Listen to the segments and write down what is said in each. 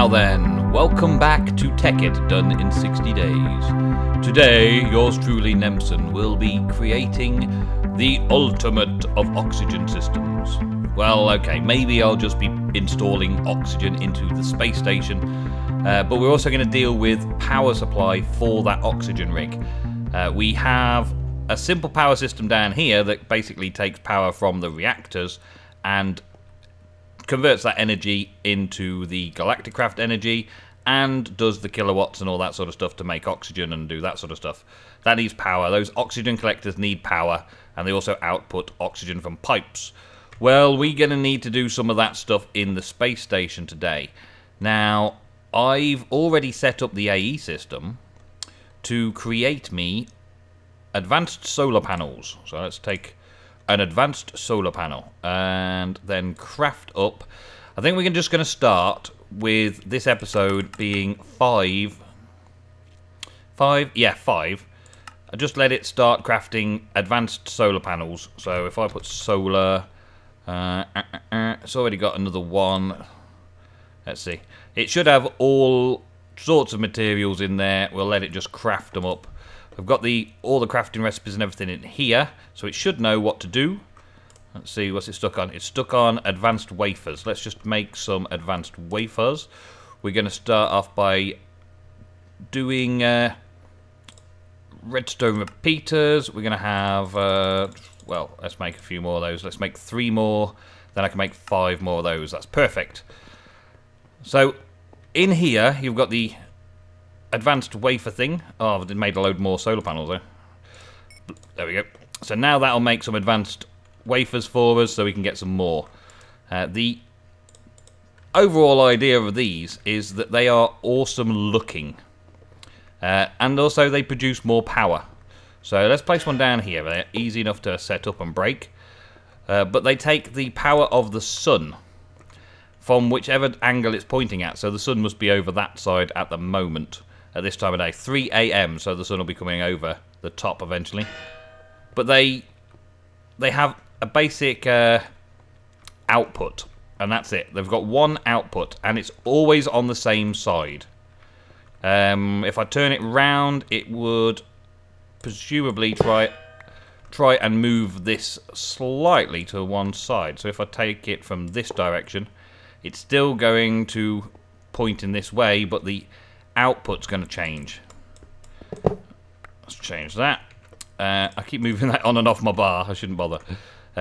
Now then, welcome back to Tekkit Done in 60 days. Today, yours truly, Nemsun, will be creating the ultimate of oxygen systems. Well, okay, maybe I'll just be installing oxygen into the space station, but we're also going to deal with power supply for that oxygen rig. We have a simple power system down here that basically takes power from the reactors and converts that energy into the Galacticraft energy and does the kilowatts and all that sort of stuff to make oxygen and do that sort of stuff. That needs power. Those oxygen collectors need power, and they also output oxygen from pipes. Well, we're going to need to do some of that stuff in the space station today. Now, I've already set up the AE system to create me advanced solar panels. So let's take an advanced solar panel and then craft up. I think we're just going to start with this episode being 5. Yeah, 5. I just let it start crafting advanced solar panels. So if I put solar, it's already got another one. Let's see. It should have all sorts of materials in there. We'll let it just craft them up. I've got all the crafting recipes and everything in here, so it should know what to do. Let's see, what's it stuck on? It's stuck on advanced wafers. Let's just make some advanced wafers. We're going to start off by doing redstone repeaters. We're going to have, well, let's make a few more of those. Let's make 3 more, then I can make 5 more of those. That's perfect. So, in here, you've got the advanced wafer thing. Oh, I've made a load more solar panels there. There we go. So now that'll make some advanced wafers for us so we can get some more. The overall idea of these is that they are awesome looking. And also they produce more power. So let's place one down here. They're easy enough to set up and break. But they take the power of the sun from whichever angle it's pointing at. So the sun must be over that side at the moment. At this time of day, 3 AM, so the sun will be coming over the top eventually. But they have a basic output, and that's it. They've got one output, and it's always on the same side. If I turn it round, it would presumably try and move this slightly to one side. So if I take it from this direction, it's still going to point in this way, but the output's going to change. Let's change that. I keep moving that on and off my bar. I shouldn't bother.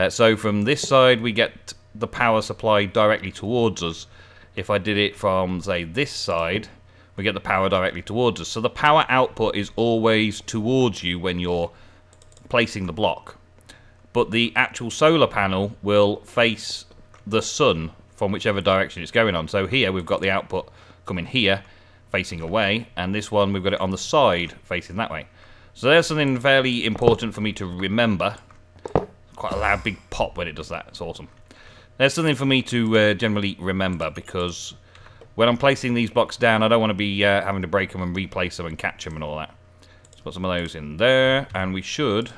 So from this side, we get the power supply directly towards us. If I did it from, say, this side, we get the power directly towards us. So the power output is always towards you when you're placing the block. But the actual solar panel will face the sun from whichever direction it's going on. So here we've got the output coming here, facing away, and this one we've got it on the side facing that way. So there's something fairly important for me to remember. Quite a loud big pop when it does that. It's awesome. There's something for me to generally remember, because when I'm placing these blocks down, I don't want to be having to break them and replace them and catch them and all that. Let's put some of those in there, and we should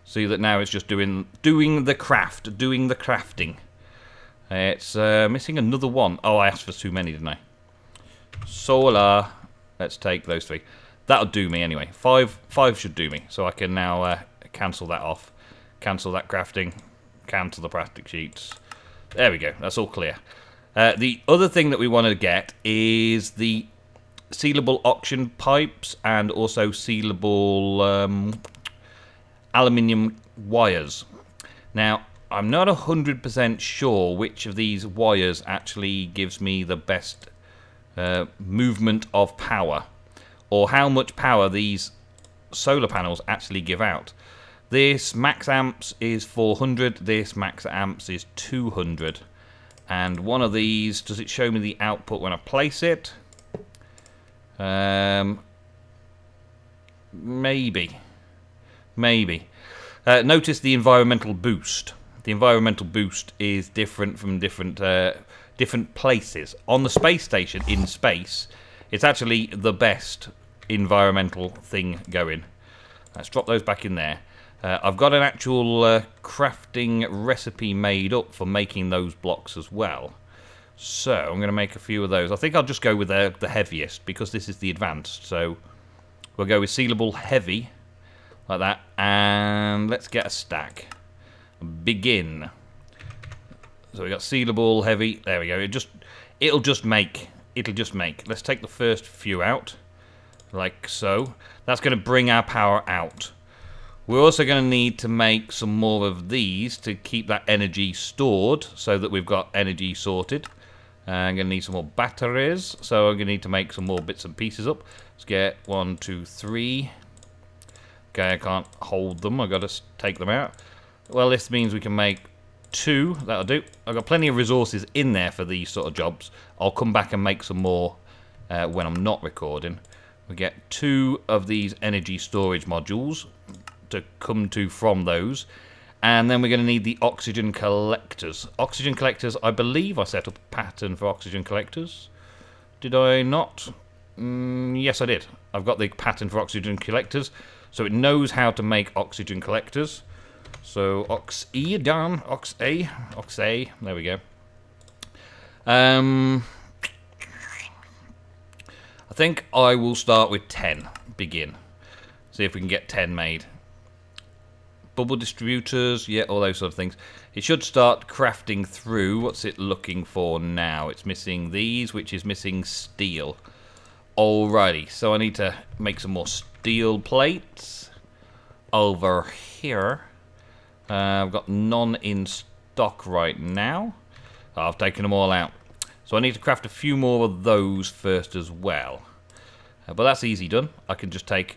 see that now it's just doing the craft, doing the crafting. It's missing another one. Oh, I asked for too many, didn't I? Solar. Let's take those 3. That'll do me anyway. 5 should do me. So I can now cancel that off. Cancel that crafting. Cancel the plastic sheets. There we go. That's all clear. The other thing that we want to get is the sealable oxygen pipes and also sealable aluminium wires. Now, I'm not 100% sure which of these wires actually gives me the best movement of power, or how much power these solar panels actually give out. This max amps is 400, this max amps is 200, and one of these, does it show me the output when I place it? Maybe. Notice the environmental boost. The environmental boost is different from different places. On the space station, in space, it's actually the best environmental thing going. Let's drop those back in there. I've got an actual crafting recipe made up for making those blocks as well. So I'm going to make a few of those. I think I'll just go with the heaviest because this is the advanced. So we'll go with sealable heavy like that, and let's get a stack. Begin. So we got sealable heavy. There we go. It'll just make. Let's take the first few out, like so. That's going to bring our power out. We're also going to need to make some more of these to keep that energy stored, so that we've got energy sorted. I'm going to need some more batteries, so I'm going to need to make some more bits and pieces up. Let's get 1, 2, 3. Okay, I can't hold them. I've got to take them out. Well, this means we can make 2. That'll do. I've got plenty of resources in there for these sort of jobs. I'll come back and make some more when I'm not recording. We get 2 of these energy storage modules to come to from those. And then we're going to need the oxygen collectors. Oxygen collectors, I believe I set up a pattern for oxygen collectors. Did I not? Yes, I did. I've got the pattern for oxygen collectors. So it knows how to make oxygen collectors. So Ox-E down, Ox-A, Ox-A, there we go. I think I will start with 10, begin. See if we can get 10 made. Bubble distributors, yeah, all those sort of things. It should start crafting through. What's it looking for now? It's missing these, which is missing steel. Alrighty, so I need to make some more steel plates over here. I've got none in stock right now. I've taken them all out. So I need to craft a few more of those first as well. But that's easy done. I can just take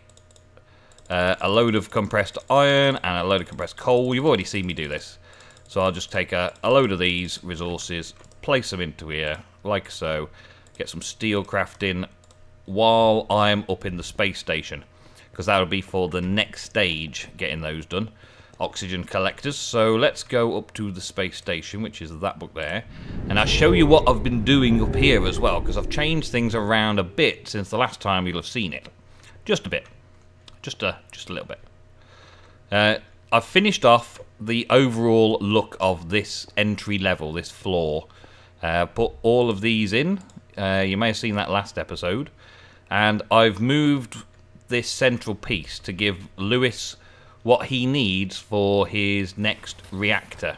a load of compressed iron and a load of compressed coal. You've already seen me do this. So I'll just take a load of these resources, place them into here, like so. Get some steel crafting while I'm up in the space station, because that'll be for the next stage, getting those done. Oxygen collectors. So let's go up to the space station, which is that book there, and I'll show you what I've been doing up here as well, because I've changed things around a bit since the last time you'll have seen it. Just a bit. Just a little bit. I've finished off the overall look of this entry level, this floor. Put all of these in. You may have seen that last episode. And I've moved this central piece to give Lewis what he needs for his next reactor.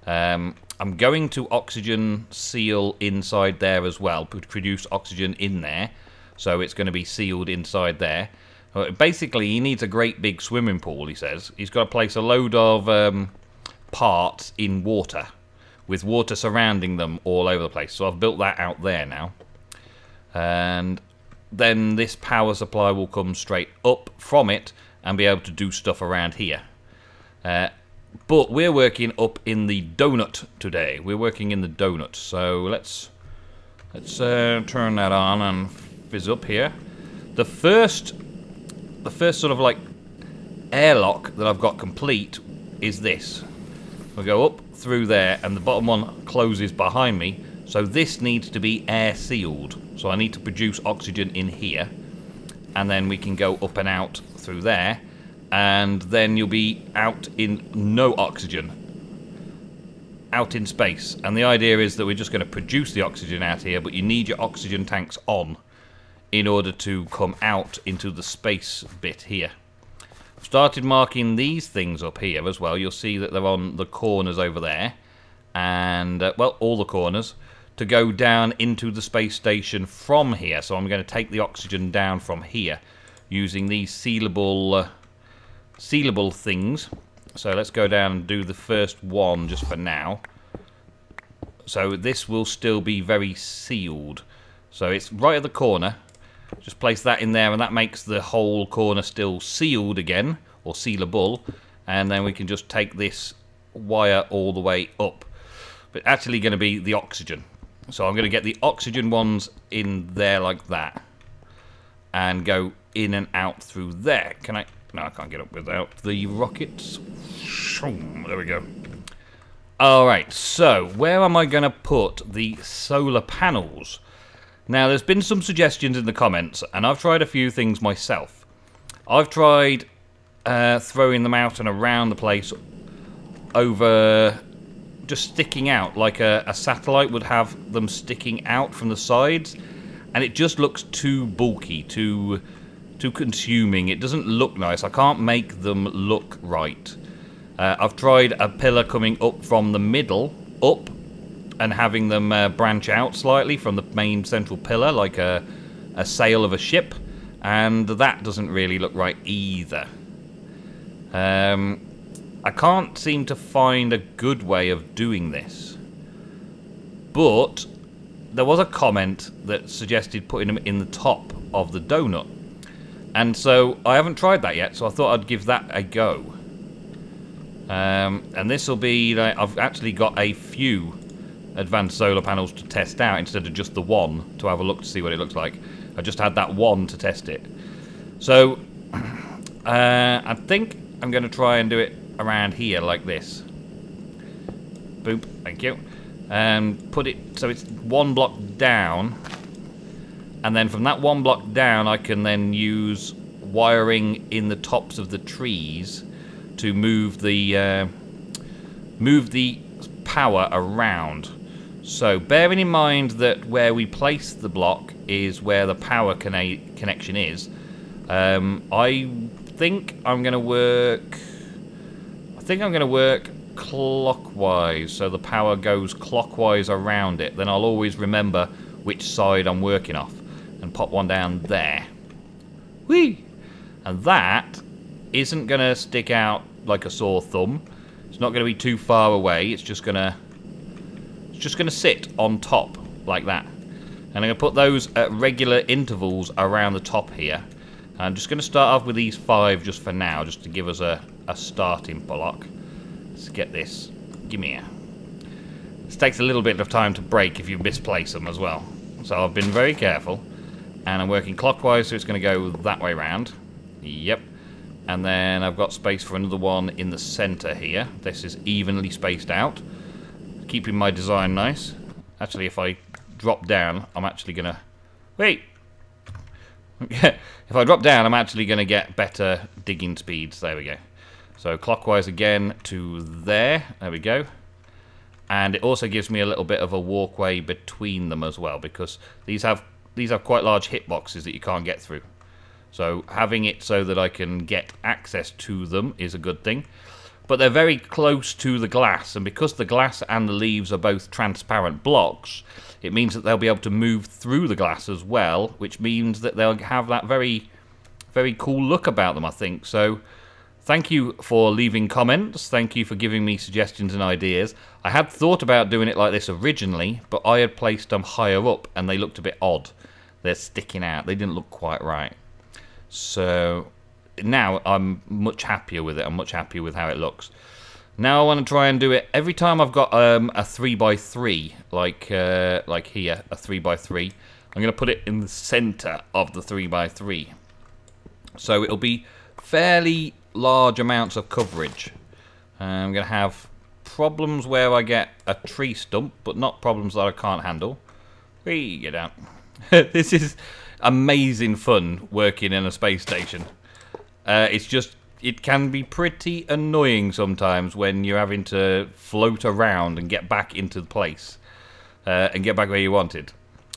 I'm going to oxygen seal inside there as well, produce oxygen in there. So it's going to be sealed inside there. Basically, he needs a great big swimming pool, he says. He's got to place a load of parts in water, with water surrounding them all over the place. So I've built that out there now. And then this power supply will come straight up from it and be able to do stuff around here. But we're working up in the donut today. We're working in the donut. So let's turn that on and fizz up here. The first sort of like airlock that I've got complete is this. We'll go up through there, and the bottom one closes behind me. So this needs to be air sealed. So I need to produce oxygen in here, and then we can go up and out through there, and then you'll be out in no oxygen, out in space. And the idea is that we're just going to produce the oxygen out here, but you need your oxygen tanks on in order to come out into the space bit here. I've started marking these things up here as well. You'll see that they're on the corners over there, and well, all the corners, to go down into the space station from here. So I'm going to take the oxygen down from here using these sealable things. So let's go down and do the first one just for now. So this will still be very sealed. So it's right at the corner. Just place that in there, and that makes the whole corner still sealed again, or sealable. And then we can just take this wire all the way up. But actually going to be the oxygen. So I'm going to get the oxygen ones in there like that, and go in and out through there. Can I? No, I can't get up without the rockets. There we go. Alright, so where am I going to put the solar panels? Now, there's been some suggestions in the comments, and I've tried a few things myself. I've tried throwing them out and around the place over just sticking out, like a satellite would have them sticking out from the sides, and it just looks too bulky, too consuming. It doesn't look nice. I can't make them look right. I've tried a pillar coming up from the middle, up, and having them branch out slightly from the main central pillar, like a sail of a ship, and that doesn't really look right either. I can't seem to find a good way of doing this, but there was a comment that suggested putting them in the top of the donut, and so I haven't tried that yet, so I thought I'd give that a go. And this will be, like, I've actually got a few advanced solar panels to test out instead of just the one to have a look to see what it looks like. I just had that one to test it. So I think I'm going to try and do it around here like this. Boop, thank you. And put it so it's one block down, and then from that one block down I can then use wiring in the tops of the trees to move the power around. So bearing in mind that where we place the block is where the power connection is, I think I'm going to work. I think I'm going to work clockwise, so the power goes clockwise around it. Then I'll always remember which side I'm working off, and pop one down there. Whee! And that isn't going to stick out like a sore thumb. It's not going to be too far away. It's just going to sit on top like that. And I'm going to put those at regular intervals around the top here. I'm just going to start off with these 5 just for now, just to give us a starting block. Let's get this. Give me here. This takes a little bit of time to break if you misplace them as well. So I've been very careful. And I'm working clockwise, so it's going to go that way round. Yep. And then I've got space for another one in the center here. This is evenly spaced out, keeping my design nice. Actually, if I drop down, I'm actually going to... Wait! If I drop down, I'm actually going to get better digging speeds. There we go. So clockwise again to there. There we go. And it also gives me a little bit of a walkway between them as well, because these have quite large hitboxes that you can't get through. So having it so that I can get access to them is a good thing. But they're very close to the glass, and because the glass and the leaves are both transparent blocks, it means that they'll be able to move through the glass as well, which means that they'll have that very, very cool look about them, I think. So thank you for leaving comments. Thank you for giving me suggestions and ideas. I had thought about doing it like this originally, but I had placed them higher up and they looked a bit odd. They're sticking out. They didn't look quite right. So now I'm much happier with it. I'm much happier with how it looks. Now I want to try and do it every time I've got a 3x3, like here, a 3x3. I'm going to put it in the center of the 3x3. So it'll be fairly large amounts of coverage. I'm going to have problems where I get a tree stump, but not problems that I can't handle. Whee, get out. This is amazing fun working in a space station. It's just, it can be pretty annoying sometimes when you're having to float around and get back into the place and get back where you wanted.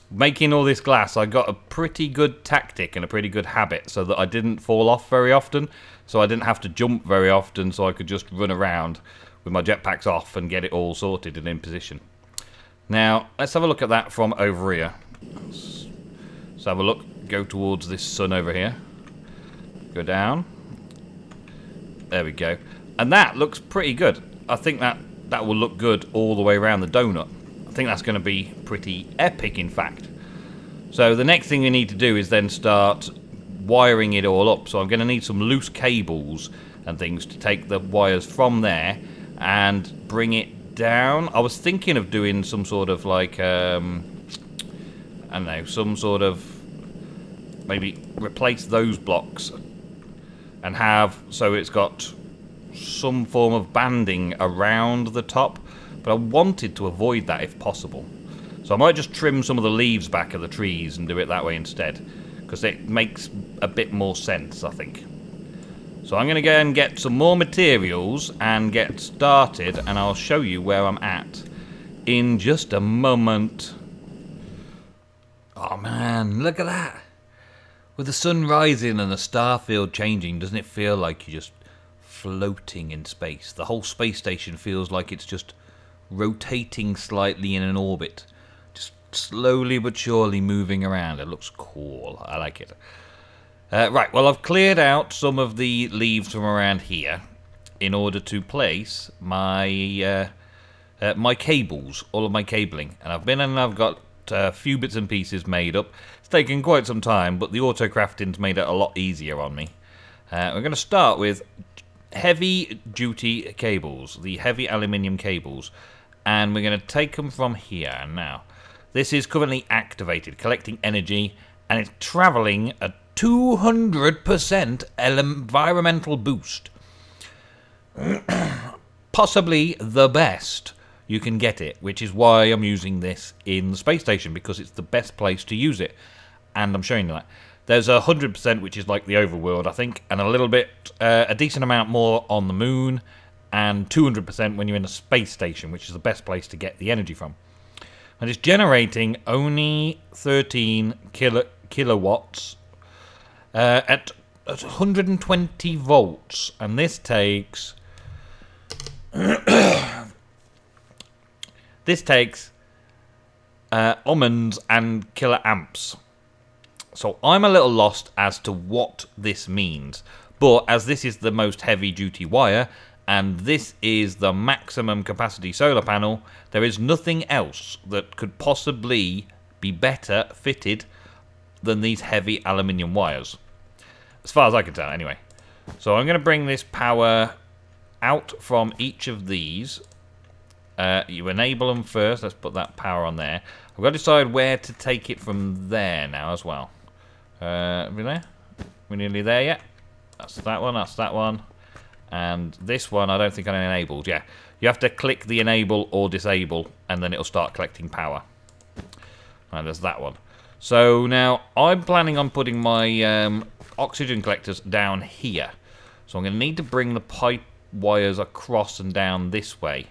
Making all this glass, I got a pretty good tactic and a pretty good habit so that I didn't fall off very often, so I didn't have to jump very often, so I could just run around with my jetpacks off and get it all sorted and in position. Now, let's have a look at that from over here. Let's have a look. Go towards this sun over here. Go down. There we go. And that looks pretty good. I think that will look good all the way around the donut. I think that's going to be pretty epic, in fact. So the next thing we need to do is then start wiring it all up. So I'm going to need some loose cables and things to take the wires from there and bring it down. I was thinking of doing some sort of like, I don't know, some sort of, maybe replace those blocks and have, so it's got some form of banding around the top, but I wanted to avoid that if possible. So I might just trim some of the leaves back of the trees and do it that way instead, because it makes a bit more sense, I think. So I'm going to go and get some more materials and get started, and I'll show you where I'm at in just a moment. Oh man, look at that. With the sun rising and the star field changing, doesn't it feel like you're just floating in space? The whole space station feels like it's just rotating slightly in an orbit. Just slowly but surely moving around. It looks cool. I like it. Right, well, I've cleared out some of the leaves from around here in order to place my my cables, all of my cabling. And I've been and I've got a few bits and pieces made up. It's taken quite some time, but the auto crafting's made it a lot easier on me. We're going to start with heavy duty cables, the heavy aluminium cables, and we're going to take them from here. Now, this is currently activated, collecting energy, and it's traveling at 200% environmental boost. Possibly the best you can get it, which is why I'm using this in the space station, because it's the best place to use it, and I'm showing you that. There's 100%, which is like the overworld, I think, and a little bit, a decent amount more on the moon, and 200% when you're in a space station, which is the best place to get the energy from. And it's generating only 13 kilowatts at 120 volts, and this takes ohms and kiloamps. So I'm a little lost as to what this means, but as this is the most heavy duty wire and this is the maximum capacity solar panel, there is nothing else that could possibly be better fitted than these heavy aluminium wires, as far as I can tell anyway. So I'm going to bring this power out from each of these. You enable them first. Let's put that power on there. I've got to decide where to take it from there now as well. Are we there? We're nearly there yet? That's that one, that's that one. And this one I don't think I enabled. Yeah, you have to click the enable or disable and then it'll start collecting power. And there's that one. So now I'm planning on putting my oxygen collectors down here. So I'm going to need to bring the pipe wires across and down this way.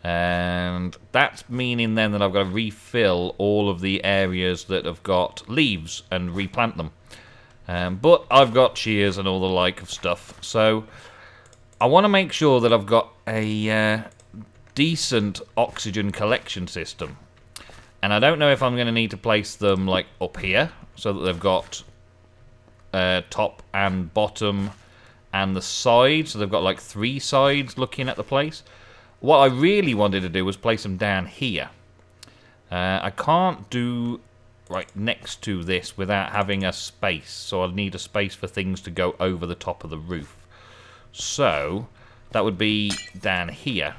And that's meaning then that I've got to refill all of the areas that have got leaves and replant them. But I've got shears and all the like of stuff. So I want to make sure that I've got a decent oxygen collection system. And I don't know if I'm going to need to place them like up here so that they've got top and bottom and the sides. So they've got like 3 sides looking at the place. What I really wanted to do was place them down here. I can't do right next to this without having a space. So I'll need a space for things to go over the top of the roof. So that would be down here.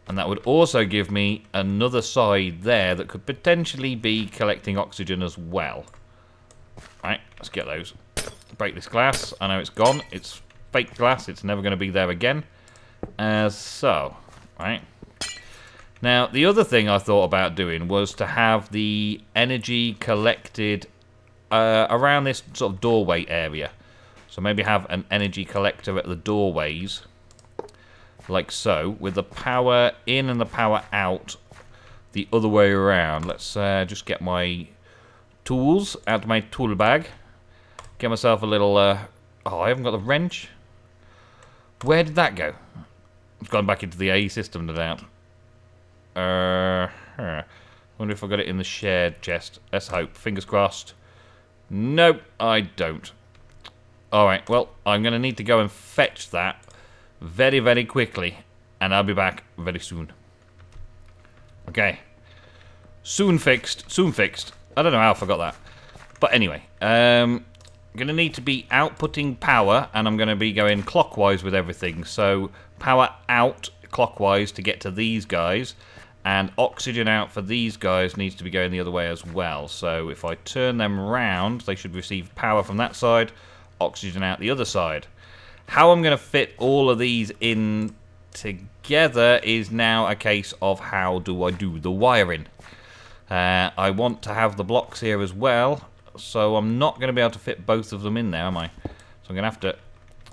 And that would also give me another side there that could potentially be collecting oxygen as well. Right, let's get those. Break this glass. I know it's gone. It's fake glass. It's never going to be there again. As so, right. Now, the other thing I thought about doing was to have the energy collected around this sort of doorway area. So maybe have an energy collector at the doorways, like so, with the power in and the power out the other way around. Let's just get my tools out of my tool bag. Get myself a little... oh, I haven't got the wrench. Where did that go? It's gone back into the A system, no doubt. Wonder if I got it in the shared chest. Let's hope. Fingers crossed. Nope, I don't. Alright, well, I'm going to need to go and fetch that very, very quickly. And I'll be back very soon. Okay. Soon fixed. Soon fixed. I don't know how I forgot that. But anyway, I'm going to need to be outputting power, and I'm going to be going clockwise with everything. So power out clockwise to get to these guys, and oxygen out for these guys needs to be going the other way as well. So if I turn them round, they should receive power from that side, oxygen out the other side. How I'm going to fit all of these in together is now a case of how do I do the wiring. I want to have the blocks here as well, so I'm not going to be able to fit both of them in there, am I? So I'm going to have to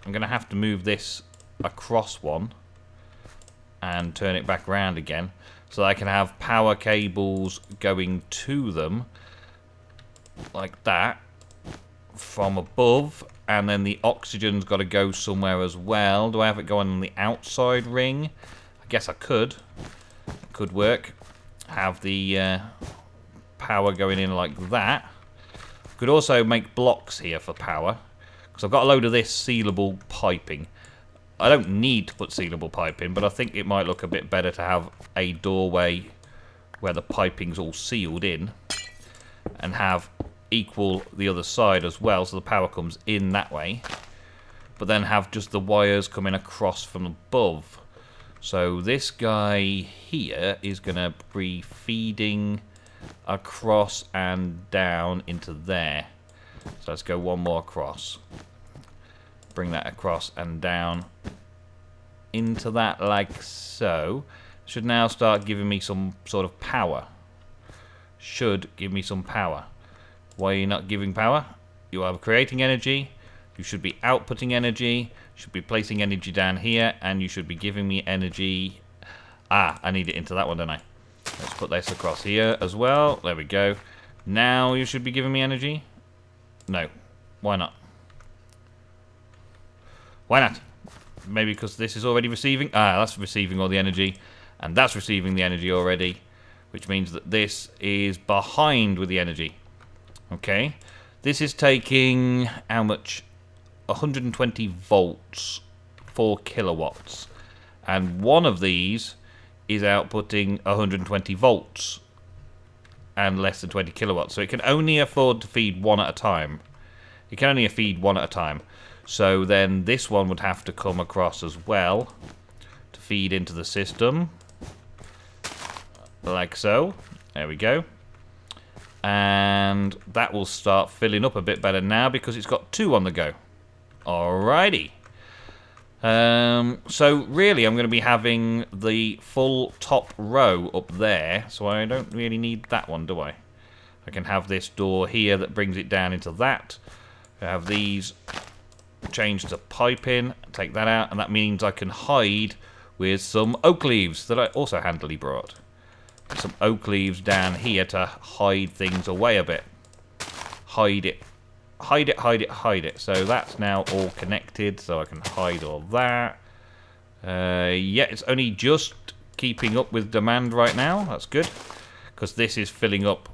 I'm going to have to move this across one and turn it back around again so that I can have power cables going to them like that from above, and then the oxygen's got to go somewhere as well. Do I have it going on the outside ring? I guess I could. It could work. Have the power going in like that. Could also make blocks here for power, because I've got a load of this sealable piping. I don't need to put sealable piping, but I think it might look a bit better to have a doorway where the piping's all sealed in, and have equal the other side as well, so the power comes in that way, but then have just the wires coming across from above. So this guy here is going to be feeding across and down into there. So let's go one more across. Bring that across and down into that like so. Should now start giving me some sort of power. Should give me some power. Why are you not giving power? You are creating energy. You should be outputting energy. You should be placing energy down here, and you should be giving me energy. Ah, I need it into that one, don't I? Let's put this across here as well. There we go. Now you should be giving me energy. No. Why not? Why not? Maybe because this is already receiving. Ah, that's receiving all the energy. And that's receiving the energy already. Which means that this is behind with the energy. Okay. This is taking how much? 120 volts, 4 kilowatts. And one of these is outputting 120 volts and less than 20 kilowatts. So it can only afford to feed one at a time. It can only feed one at a time. So then this one would have to come across as well to feed into the system. Like so. There we go. And that will start filling up a bit better now because it's got 2 on the go. Alrighty. So really I'm going to be having the full top row up there, so I don't really need that one, do I? I can have this door here that brings it down into that. I have these changed to piping, take that out, and that means I can hide with some oak leaves that I also handily brought. Some oak leaves down here to hide things away a bit. Hide it. Hide it, hide it, hide it. So that's now all connected, so I can hide all that. Yeah, it's only just keeping up with demand right now. That's good, because this is filling up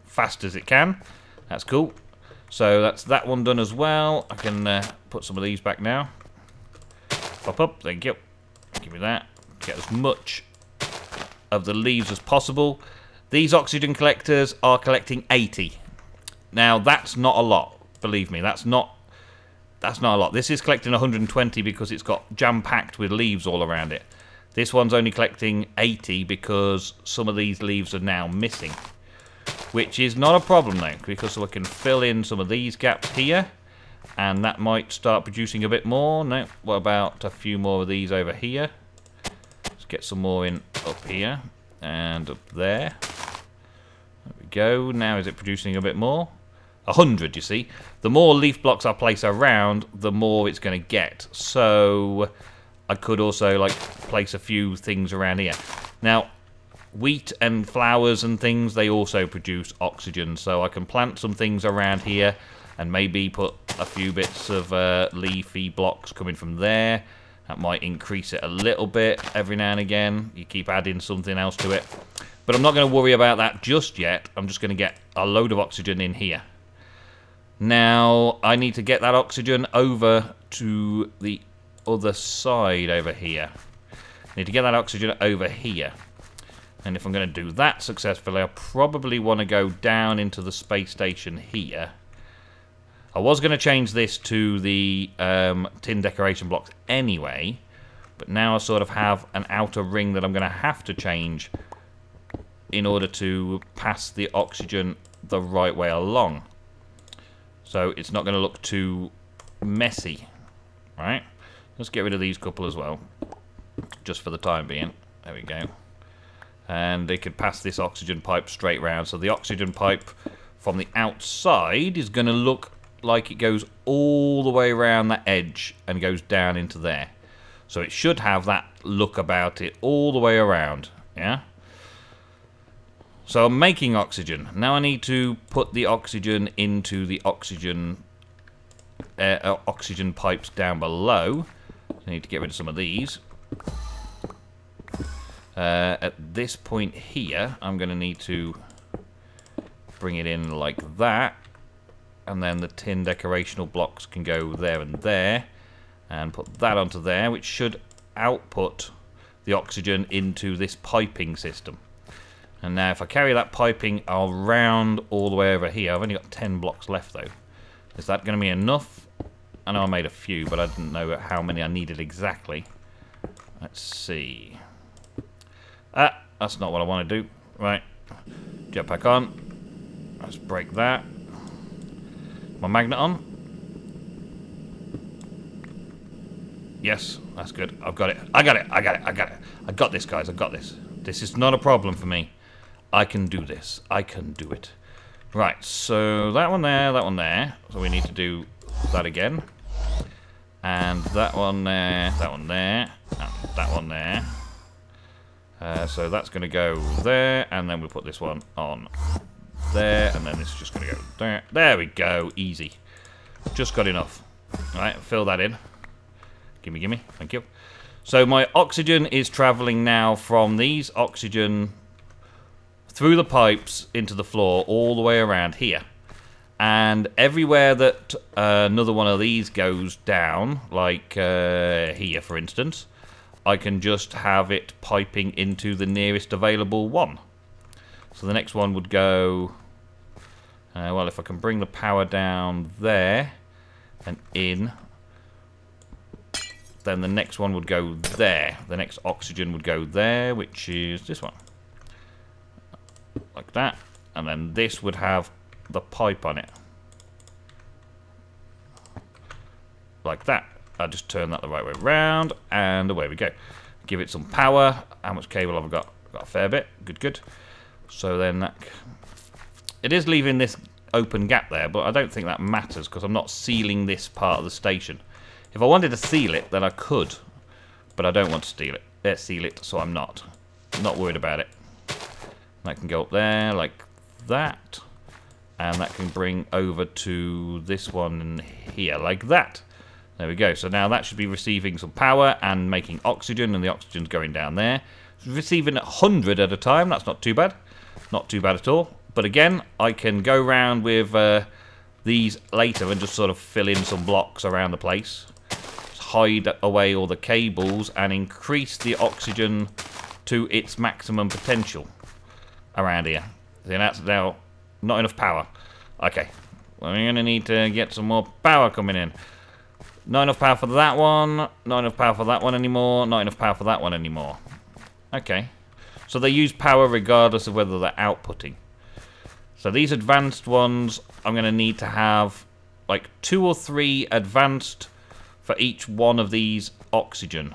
fast as it can. That's cool. So that's that one done as well. I can put some of these back now. Pop up, thank you. Give me that. Get as much of the leaves as possible. These oxygen collectors are collecting 80. Now that's not a lot. Believe me, that's not a lot. This is collecting 120 because it's got jam-packed with leaves all around it. This one's only collecting 80 because some of these leaves are now missing. Which is not a problem though, because we can fill in some of these gaps here, and that might start producing a bit more. No, what about a few more of these over here? Let's get some more in up here and up there. There we go. Now is it producing a bit more? 100, you see. The more leaf blocks I place around, the more it's going to get. So I could also like place a few things around here. Now, wheat and flowers and things, they also produce oxygen. So I can plant some things around here and maybe put a few bits of leafy blocks coming from there. That might increase it a little bit every now and again. You keep adding something else to it. But I'm not going to worry about that just yet. I'm just going to get a load of oxygen in here. Now, I need to get that oxygen over to the other side over here. I need to get that oxygen over here. And if I'm going to do that successfully, I probably want to go down into the space station here. I was going to change this to the tin decoration blocks anyway, but now I sort of have an outer ring that I'm going to have to change in order to pass the oxygen the right way along. So it's not going to look too messy, right? Let's get rid of these couple as well, just for the time being. There we go. And they could pass this oxygen pipe straight round. So the oxygen pipe from the outside is going to look like it goes all the way around that edge and goes down into there. So it should have that look about it all the way around, yeah? So I'm making oxygen. Now I need to put the oxygen into the oxygen pipes down below. I need to get rid of some of these. At this point here, I'm going to need to bring it in like that. And then the tin decorational blocks can go there and there. And put that onto there, which should output the oxygen into this piping system. And now if I carry that piping, I'll round all the way over here. I've only got 10 blocks left though. Is that going to be enough? I know I made a few, but I didn't know how many I needed exactly. Let's see. Ah, that's not what I want to do. Right. Jetpack on. Let's break that. My magnet on. Yes, that's good. I've got it. I got it. I got it. I got it. I got this, guys. I got this. This is not a problem for me. I can do this. I can do it. Right, so that one there, that one there. So we need to do that again. And that one there, that one there, and that one there. So that's going to go there, and then we'll put this one on there, and then this is just going to go there. There we go. Easy. Just got enough. Alright, fill that in. Gimme, gimme. Thank you. So my oxygen is travelling now from these oxygen through the pipes into the floor all the way around here. And everywhere that another one of these goes down, like here for instance, I can just have it piping into the nearest available one. So the next one would go, well, if I can bring the power down there and in, then the next one would go there. The next oxygen would go there, which is this one. Like that. And then this would have the pipe on it. Like that. I'll just turn that the right way around, and away we go. Give it some power. How much cable have I got? Got a fair bit. Good, good. So then that... It is leaving this open gap there, but I don't think that matters because I'm not sealing this part of the station. If I wanted to seal it, then I could, but I don't want to seal it, so I'm not worried about it. That can go up there like that, and that can bring over to this one here like that. There we go. So now that should be receiving some power and making oxygen, and the oxygen's going down there. It's receiving 100 at a time. That's not too bad. Not too bad at all. But again, I can go around with these later and just sort of fill in some blocks around the place. Just hide away all the cables and increase the oxygen to its maximum potential around here. See, that's now not enough power. Okay. Well, we're going to need to get some more power coming in. Not enough power for that one. Not enough power for that one anymore. Not enough power for that one anymore. Okay. So they use power regardless of whether they're outputting. So these advanced ones, I'm going to need to have like 2 or 3 advanced for each one of these oxygen.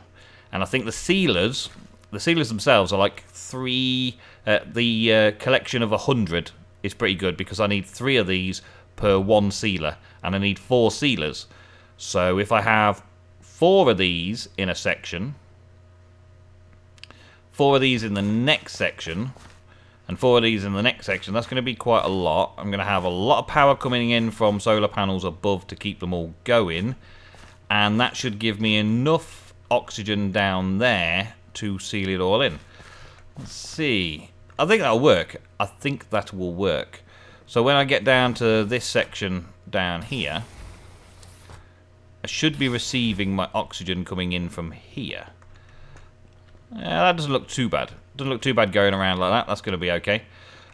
And I think the sealers themselves are like 3. The collection of 100 is pretty good because I need 3 of these per 1 sealer. And I need 4 sealers. So if I have 4 of these in a section, 4 of these in the next section, and 4 of these in the next section, that's going to be quite a lot. I'm going to have a lot of power coming in from solar panels above to keep them all going. And that should give me enough oxygen down there to seal it all in. Let's see. I think that'll work. I think that will work. So when I get down to this section down here, I should be receiving my oxygen coming in from here. Yeah, that doesn't look too bad. Doesn't look too bad going around like that. That's going to be okay.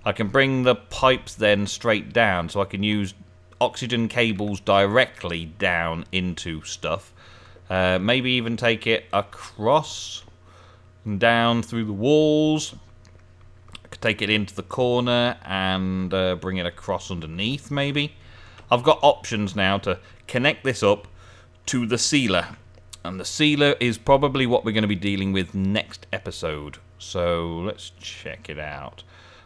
I can bring the pipes then straight down, so I can use oxygen cables directly down into stuff. Maybe even take it across and down through the walls. I could take it into the corner and bring it across underneath, maybe. I've got options now to connect this up to the sealer. And the sealer is probably what we're going to be dealing with next episode. So let's check it out.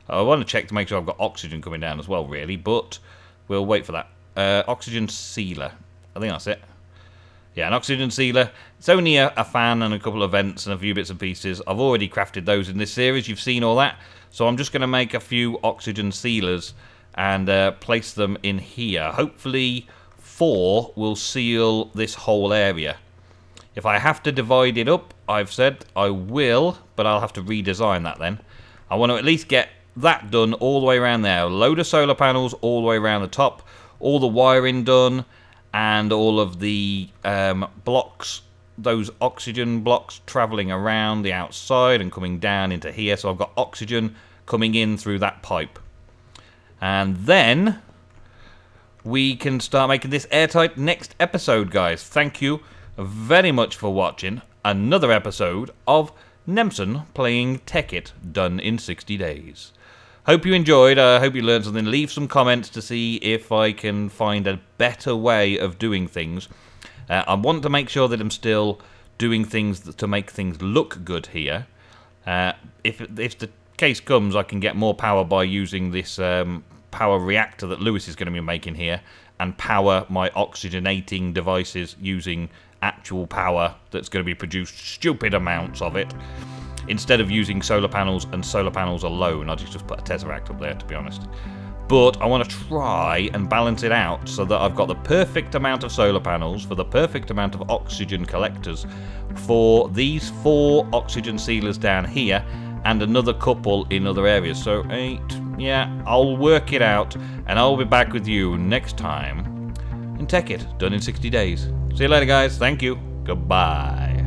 I want to check to make sure I've got oxygen coming down as well, really, but we'll wait for that. oxygen sealer. I think that's it. Yeah, an oxygen sealer. It's only a fan and a couple of vents and a few bits and pieces. I've already crafted those in this series. You've seen all that. So I'm just going to make a few oxygen sealers and place them in here. Hopefully 4 will seal this whole area. If I have to divide it up, I've said I will, but I'll have to redesign that then. I want to at least get that done all the way around there. A load of solar panels all the way around the top. All the wiring done. And all of the blocks, those oxygen blocks travelling around the outside and coming down into here. So I've got oxygen coming in through that pipe. And then we can start making this airtight next episode, guys. Thank you very much for watching another episode of Nemsun playing Tekkit Done in 60 days. Hope you enjoyed. I hope you learned something. Leave some comments to see if I can find a better way of doing things. I want to make sure that I'm still doing things to make things look good here. If the case comes, I can get more power by using this power reactor that Lewis is going to be making here and power my oxygenating devices using actual power that's going to be produced stupid amounts of it. Instead of using solar panels and solar panels alone, I'll just put a Tesseract up there, to be honest. But I want to try and balance it out so that I've got the perfect amount of solar panels for the perfect amount of oxygen collectors for these 4 oxygen sealers down here and another couple in other areas. So 8, yeah, I'll work it out and I'll be back with you next time in Tekkit Done in 60 days. See you later, guys. Thank you. Goodbye.